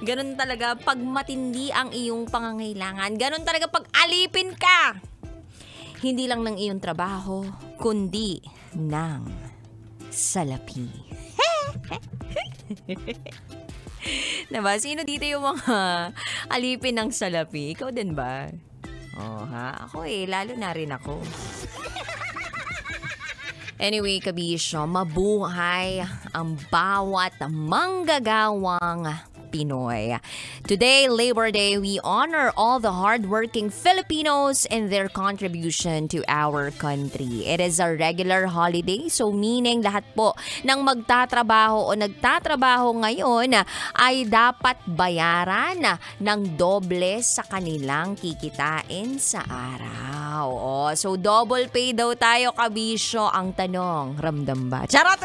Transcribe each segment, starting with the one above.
Ganun talaga pag matindi ang iyong pangangailangan. Ganun talaga pag alipin ka. Hindi lang ng iyong trabaho, kundi ng salapi. Diba? Sino dito yung mga alipin ng salapi? Ikaw din ba? Oh, ha? Ako lalo na rin ako. Anyway, kabisyo, mabuhay ang bawat manggagawang Pinoy. Today, Labor Day, we honor all the hardworking Filipinos and their contribution to our country. It is a regular holiday, so meaning lahat po ng magtatrabaho o nagtatrabaho ngayon ay dapat bayaran ng doble sa kanilang kikitain sa araw. So double pay daw tayo, kabisyo. Ang tanong, ramdam ba? Charot!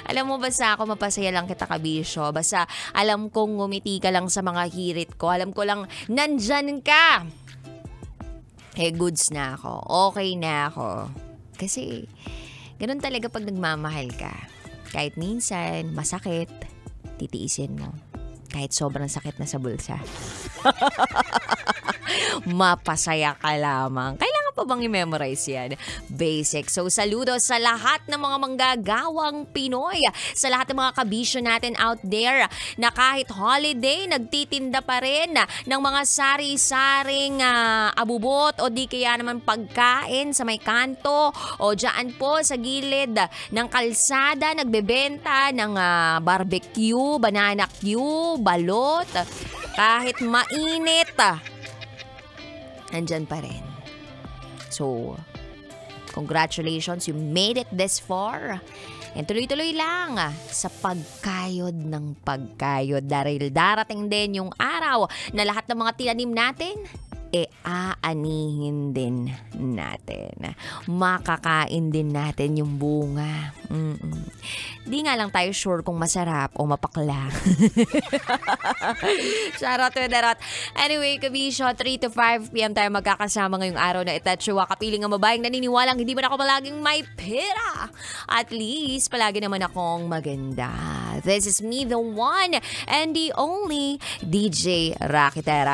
Alam mo, basta ako mapasaya lang kita, kabisyo. Basta alam kong ngumiti ka lang sa mga hirit ko. Alam ko lang nandyan ka. Goods na ako. Okay na ako. Kasi ganun talaga pag nagmamahal ka. Kahit minsan masakit, titiisin mo. Kahit sobrang sakit na sa bulsa. Mapasaya ka lamang. Kailangan pa bang i-memorize yan? Basic. So, saludo sa lahat ng mga manggagawang Pinoy. Sa lahat ng mga kabisyo natin out there na kahit holiday, nagtitinda pa rin ng mga sari-saring abubot o di kaya naman pagkain sa may kanto o dyan po sa gilid ng kalsada, nagbebenta ng barbecue, banana cue, balot. Kahit mainit, nandyan pa rin. So, congratulations, you made it this far. And tuloy-tuloy lang sa pagkayod ng pagkayod. Dahil darating din yung araw na lahat ng mga tinanim natin, aanihin din natin. Makakain din natin yung bunga. Di nga lang tayo sure kung masarap o mapakla. Charot to darot. Anyway, kabisyo, 3 to 5 p.m. tayo magkakasama ngayong araw na itatsuwa. Kapiling ang babaeng naniniwalang hindi man ako palaging may pera. At least, palagi naman akong maganda. This is me, the one and the only DJ Rakitera.